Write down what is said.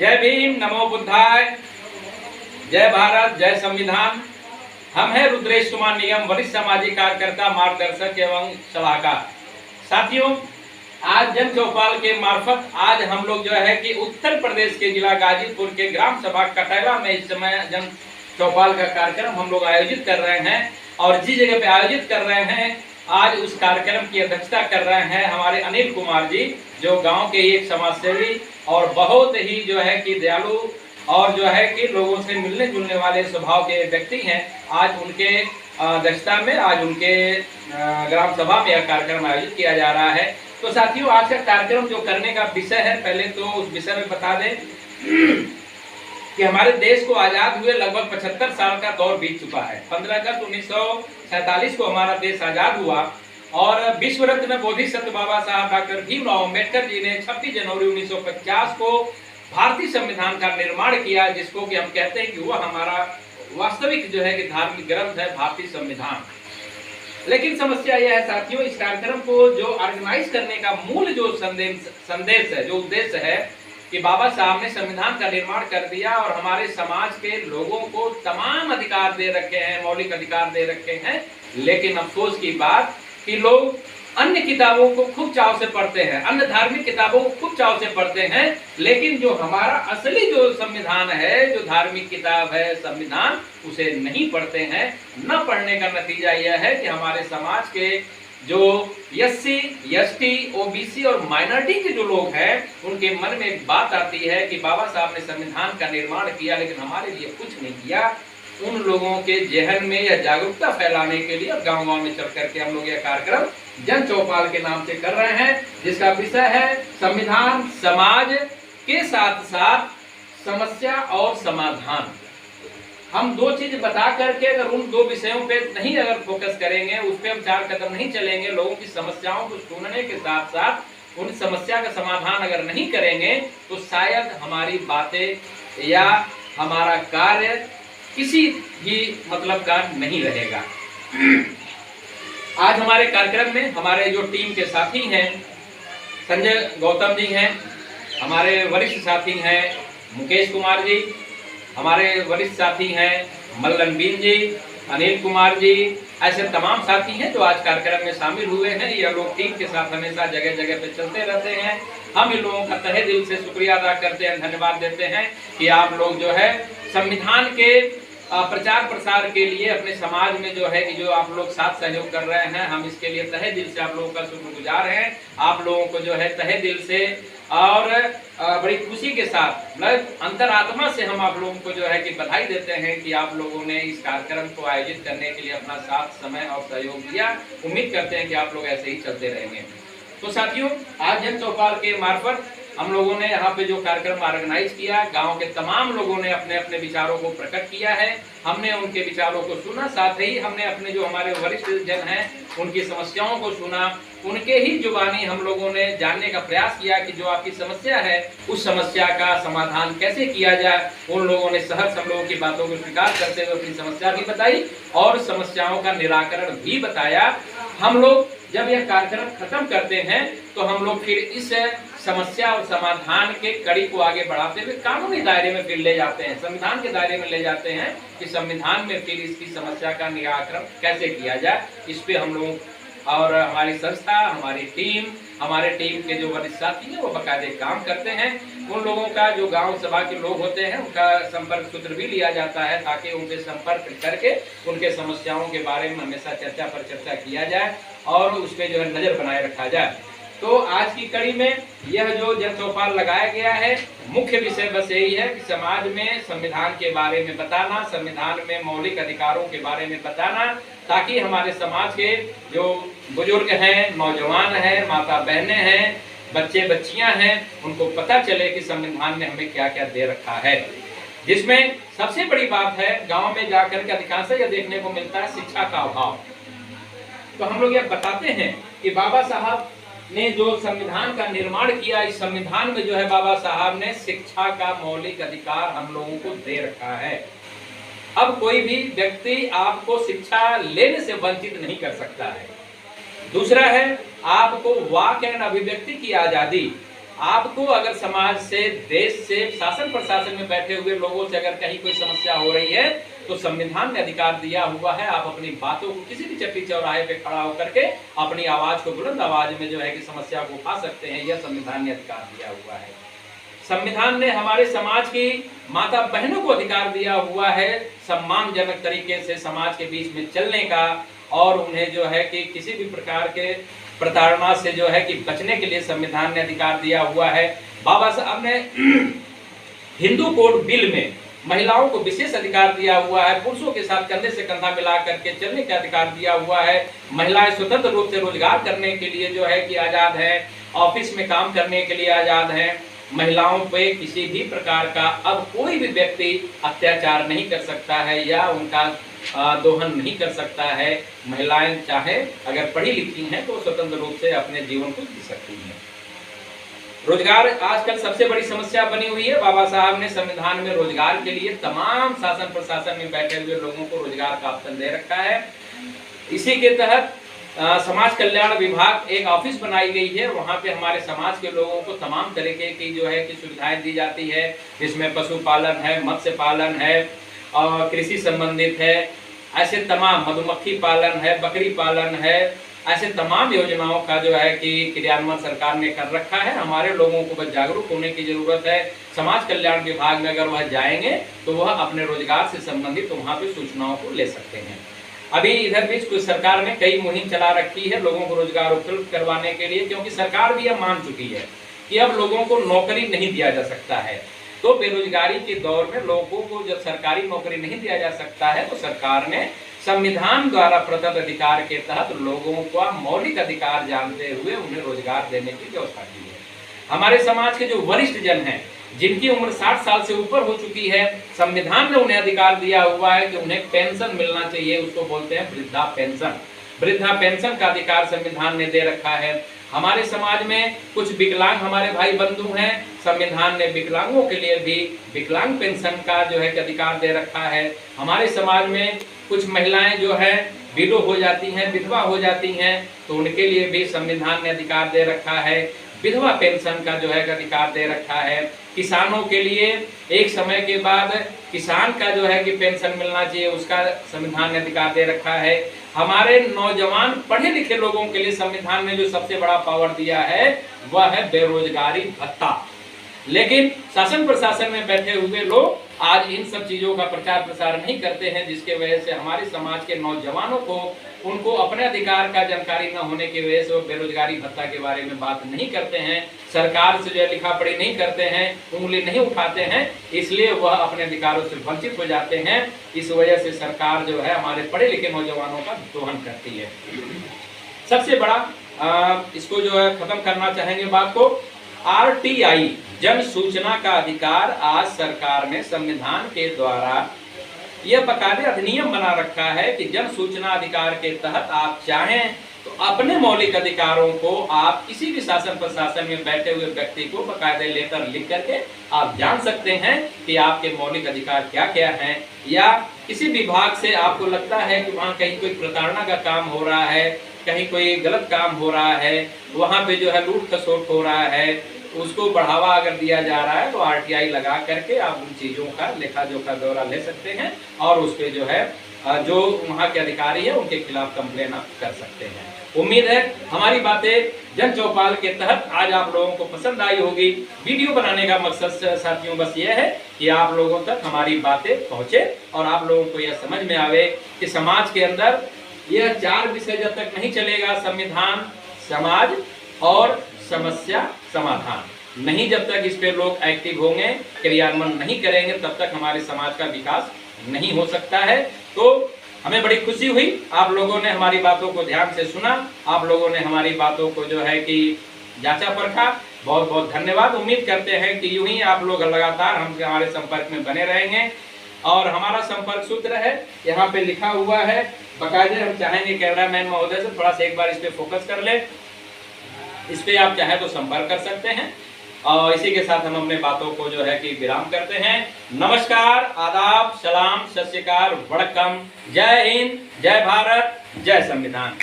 जय भीम, नमो बुद्धाय, जय भारत, जय संविधान। हम हैं रुद्रेश कुमार निगम, वरिष्ठ सामाजिक कार्यकर्ता, मार्गदर्शक एवं सलाहकार। साथियों, आज जन चौपाल के मार्फत आज हम लोग जो है कि उत्तर प्रदेश के जिला गाजीपुर के ग्राम सभा कटैला में इस समय जन चौपाल का कार्यक्रम हम लोग आयोजित कर रहे हैं। और जिस जगह पे आयोजित कर रहे हैं, आज उस कार्यक्रम की अध्यक्षता कर रहे हैं हमारे अनिल कुमार जी, जो गांव के एक समाजसेवी और बहुत ही जो है कि दयालु और जो है कि लोगों से मिलने जुलने वाले स्वभाव के व्यक्ति हैं। आज उनके अध्यक्षता में आज उनके ग्राम सभा में यह कार्यक्रम आयोजित किया जा रहा है। तो साथियों, आज का कार्यक्रम जो करने का विषय है, पहले तो उस विषय में बता दें कि हमारे देश को आजाद हुए लगभग 75 साल का दौर बीत चुका है। 15 अगस्त 1947 को हमारा देश आजाद हुआ और विश्व रत्न बोधिसत्व बाबा साहब डॉक्टर भीमराव अम्बेडकर जी ने 26 जनवरी 1950 को भारतीय संविधान का निर्माण किया, जिसको कि हम कहते हैं कि वह हमारा वास्तविक जो है कि धार्मिक ग्रंथ है, भारतीय संविधान। लेकिन समस्या यह है साथियों, इस कार्यक्रम को जो ऑर्गेनाइज करने का मूल जो संदेश है, जो उद्देश्य है कि बाबा साहब ने संविधान का निर्माण कर दिया और हमारे समाज के लोगों को तमाम अधिकार दे रखे हैं, मौलिक अधिकार दे रखे हैं। लेकिन अफसोस की बात कि लोग अन्य किताबों को खूब चाव से पढ़ते हैं, अन्य धार्मिक किताबों को खूब चाव से पढ़ते हैं, लेकिन जो हमारा असली जो संविधान है, जो धार्मिक किताब है संविधान, उसे नहीं पढ़ते हैं। न पढ़ने का नतीजा यह है कि हमारे समाज के जो एससी, एसटी, ओबीसी और माइनॉरिटी के जो लोग हैं, उनके मन में एक बात आती है कि बाबा साहब ने संविधान का निर्माण किया लेकिन हमारे लिए कुछ नहीं किया। उन लोगों के जहन में यह जागरूकता फैलाने के लिए गांव-गांव में चल करके हम लोग यह कार्यक्रम जन चौपाल के नाम से कर रहे हैं, जिसका विषय है संविधान समाज के साथ साथ समस्या और समाधान। हम दो चीज बता करके अगर उन दो विषयों पे नहीं अगर फोकस करेंगे, उस पे हम 4 कदम नहीं चलेंगे, लोगों की समस्याओं को सुनने के साथ साथ उन समस्या का समाधान अगर नहीं करेंगे, तो शायद हमारी बातें या हमारा कार्य किसी भी मतलब का नहीं रहेगा। आज हमारे कार्यक्रम में हमारे जो टीम के साथी हैं, संजय गौतम जी हैं, हमारे वरिष्ठ साथी हैं मुकेश कुमार जी, हमारे वरिष्ठ साथी हैं मल्लनबीन जी, अनिल कुमार जी, ऐसे तमाम साथी हैं जो आज कार्यक्रम में शामिल हुए हैं। यह लोग टीम के साथ हमेशा जगह जगह पे चलते रहते हैं। हम इन लोगों का तहे दिल से शुक्रिया अदा करते हैं, धन्यवाद देते हैं कि आप लोग जो है संविधान के प्रचार प्रसार के लिए अपने समाज में जो है कि जो आप लोग साथ सहयोग कर रहे हैं, हम इसके लिए तहे दिल से आप लोगों का शुक्रगुजार हैं। आप लोगों को जो है तहे दिल से और बड़ी खुशी के साथ, मतलब अंतरात्मा से हम आप लोगों को जो है कि बधाई देते हैं कि आप लोगों ने इस कार्यक्रम को आयोजित करने के लिए अपना साथ, समय और सहयोग दिया। उम्मीद करते हैं कि आप लोग ऐसे ही चलते रहेंगे। तो साथियों, आज जन चौपाल के मार्फत हम लोगों ने यहाँ पे जो कार्यक्रम ऑर्गेनाइज किया, गांव के तमाम लोगों ने अपने अपने विचारों को प्रकट किया है। हमने उनके विचारों को सुना, साथ ही हमने अपने जो हमारे वरिष्ठ जन हैं उनकी समस्याओं को सुना। उनके ही जुबानी हम लोगों ने जानने का प्रयास किया कि जो आपकी समस्या है, उस समस्या का समाधान कैसे किया जाए। उन लोगों ने सहर्ष हम लोगों की बातों को स्वीकार करते हुए अपनी समस्या भी बताई और समस्याओं का निराकरण भी बताया। हम लोग जब यह कार्यक्रम खत्म करते हैं तो हम लोग फिर इस समस्या और समाधान के कड़ी को आगे बढ़ाते हुए कानूनी दायरे में फिर ले जाते हैं, संविधान के दायरे में ले जाते हैं कि संविधान में फिर इसकी समस्या का निराकरण कैसे किया जाए। इस पे हम लोग और हमारी संस्था, हमारी टीम, हमारे टीम के जो वरिष्ठ साथी हैं वो बाकायदे काम करते हैं। उन लोगों का जो गांव सभा के लोग होते हैं उनका संपर्क सूत्र भी लिया जाता है ताकि उनसे संपर्क करके उनके समस्याओं के बारे में हमेशा चर्चा पर चर्चा किया जाए और उस पर जो है नजर बनाए रखा जाए। तो आज की कड़ी में यह जो जन चौपाल लगाया गया है, मुख्य विषय बस यही है कि समाज में संविधान के बारे में बताना, संविधान में मौलिक अधिकारों के बारे में बताना, ताकि हमारे समाज के जो बुजुर्ग हैं, नौजवान हैं, माता बहनें हैं, बच्चे बच्चियां हैं, उनको पता चले कि संविधान ने हमें क्या क्या दे रखा है। जिसमें सबसे बड़ी बात है, गांव में जाकर के अधिकांश यह देखने को मिलता है शिक्षा का अभाव। तो हम लोग यह बताते हैं कि बाबा साहब ने जो संविधान का निर्माण किया, इस संविधान में जो है बाबा साहब ने शिक्षा का मौलिक अधिकार हम लोगों को दे रखा है। अब कोई भी व्यक्ति आपको शिक्षा लेने से वंचित नहीं कर सकता है। दूसरा है आपको वाक एवं अभिव्यक्ति की आजादी। आपको अगर समाज से, देश से, शासन प्रशासन में बैठे हुए लोगों से अगर कहीं कोई समस्या हो रही है तो संविधान ने अधिकार दिया हुआ है, आप अपनी बातों को किसी भी चट्टी चौराहे पे खड़ा होकर के अपनी आवाज को बुलंद आवाज में जो है कि समस्या को उठा सकते हैं। यह संविधान ने अधिकार दिया हुआ है। संविधान ने हमारे समाज की माता बहनों को अधिकार दिया हुआ है सम्मानजनक तरीके से समाज के बीच में चलने का, और उन्हें जो है कि किसी भी प्रकार के प्रताड़ना से जो है कि बचने के लिए संविधान ने अधिकार दिया हुआ है। बाबा साहब ने हिंदू कोड बिल में महिलाओं को विशेष अधिकार दिया हुआ है, पुरुषों के साथ कंधे से कंधा मिला करके चलने का अधिकार दिया हुआ है। महिलाएं स्वतंत्र रूप से रोजगार करने के लिए जो है कि आजाद है, ऑफिस में काम करने के लिए आजाद है। महिलाओं पे किसी भी प्रकार का अब कोई भी व्यक्ति अत्याचार नहीं कर सकता है या उनका दोहन नहीं कर सकता है। महिलाएं चाहे अगर पढ़ी लिखी हैं तो स्वतंत्र रूप से अपने जीवन को जी सकती हैं। रोजगार आजकल सबसे बड़ी समस्या बनी हुई है। बाबा साहब ने संविधान में रोजगार के लिए तमाम शासन प्रशासन में बैठे हुए लोगों को रोजगार का ऑप्शन दे रखा है। इसी के तहत समाज कल्याण विभाग एक ऑफिस बनाई गई है। वहाँ पे हमारे समाज के लोगों को तमाम तरीके की जो है कि सुविधाएं दी जाती है, जिसमें पशुपालन है, मत्स्य पालन है, और कृषि संबंधित है, ऐसे तमाम मधुमक्खी पालन है, बकरी पालन है, ऐसे तमाम योजनाओं का जो है कि क्रियान्वयन सरकार ने कर रखा है। हमारे लोगों को बस जागरूक होने की जरूरत है। समाज कल्याण विभाग में अगर वह जाएंगे तो वह अपने रोजगार से संबंधित वहाँ पे सूचनाओं को ले सकते हैं। अभी इधर बीच कुछ सरकार ने कई मुहिम चला रखी है लोगों को रोजगार उपलब्ध करवाने के लिए, क्योंकि सरकार भी यह मान चुकी है कि अब लोगों को नौकरी नहीं दिया जा सकता है। तो बेरोजगारी के दौर में लोगों को जब सरकारी नौकरी नहीं दिया जा सकता है तो सरकार ने संविधान द्वारा प्रदत्त अधिकार के तहत लोगों का मौलिक अधिकार जानते हुए उन्हें रोजगार देने की व्यवस्था की है। हमारे समाज के जो वरिष्ठ जन हैं, जिनकी उम्र 60 साल से ऊपर हो चुकी है, संविधान ने उन्हें अधिकार दिया हुआ है कि उन्हें पेंशन मिलना चाहिए। उसको बोलते हैं वृद्धा पेंशन। वृद्धा पेंशन का अधिकार संविधान ने दे रखा है। हमारे समाज में कुछ विकलांग हमारे भाई बंधु हैं, संविधान ने विकलांगों के लिए भी विकलांग पेंशन का जो है अधिकार दे रखा है। हमारे समाज में कुछ महिलाएं जो है विडो हो जाती हैं, विधवा हो जाती हैं, तो उनके लिए भी संविधान ने अधिकार दे रखा है। विधवा पेंशन का जो है अधिकार दे रखा है। किसानों के लिए एक समय के बाद किसान का जो है कि पेंशन मिलना चाहिए, उसका संविधान ने अधिकार दे रखा है। हमारे नौजवान पढ़े लिखे लोगों के लिए संविधान ने जो सबसे बड़ा पावर दिया है वह है बेरोजगारी भत्ता। लेकिन शासन प्रशासन में बैठे हुए लोग आज इन सब चीजों का प्रचार प्रसार नहीं करते हैं, जिसके वजह से हमारे समाज के नौजवानों को उनको अपने अधिकार का जानकारी न होने की वजह से वो बेरोजगारी भत्ता के बारे में बात नहीं करते हैं, सरकार से जो है लिखा पढ़ी नहीं करते हैं, उंगली नहीं उठाते हैं, इसलिए वह अपने अधिकारों से वंचित हो जाते हैं। इस वजह से सरकार जो है हमारे पढ़े लिखे नौजवानों का दोहन करती है। सबसे बड़ा इसको जो है खत्म करना चाहेंगे बात को, RTI जन सूचना का अधिकार आज सरकार ने संविधान के द्वारा यह बकायदे अधिनियम बना रखा है कि जन सूचना अधिकार के तहत आप चाहें तो अपने मौलिक अधिकारों को आप किसी भी शासन प्रशासन में बैठे हुए व्यक्ति को बकायदे लेटर लिख करके आप जान सकते हैं कि आपके मौलिक अधिकार क्या क्या हैं। या किसी विभाग से आपको लगता है कि वहाँ कहीं कोई प्रताड़ना का काम हो रहा है, कहीं कोई गलत काम हो रहा है, वहाँ पे जो है लूट खसोट हो रहा है, उसको बढ़ावा अगर दिया जा रहा है तो RTI लगा करके आप उन चीजों का लेखा जोखा ब्यौरा ले सकते हैं और उस पे जो है जो वहाँ के अधिकारी है उनके खिलाफ कंप्लेन आप कर सकते हैं। उम्मीद है हमारी बातें जन चौपाल के तहत आज आप लोगों को पसंद आई होगी। वीडियो बनाने का मकसद साथियों बस ये है कि आप लोगों तक हमारी बातें पहुंचे और आप लोगों को यह समझ में आवे कि समाज के अंदर यह 4 विषय जब तक नहीं चलेगा, संविधान, समाज और समस्या समाधान नहीं, जब तक इस पे लोग एक्टिव होंगे, क्रियान्वयन नहीं करेंगे, तब तक हमारे समाज का विकास नहीं हो सकता है। तो हमें बड़ी खुशी हुई, आप लोगों ने हमारी बातों को ध्यान से सुना, आप लोगों ने हमारी बातों को जो है कि जांचा परखा। बहुत बहुत धन्यवाद। उम्मीद करते हैं कि यूं ही आप लोग लगातार हमसे हमारे संपर्क में बने रहेंगे और हमारा संपर्क सूत्र है यहाँ पे लिखा हुआ है बकायदे। हम चाहेंगे कैमरामैन महोदय से थोड़ा सा एक बार इस पे फोकस कर ले, इस पे आप चाहे तो संपर्क कर सकते हैं। और इसी के साथ हम अपने बातों को जो है कि विराम करते हैं। नमस्कार, आदाब, सलाम, सत श्री अकाल, वड़कम, जय हिंद, जय भारत, जय संविधान।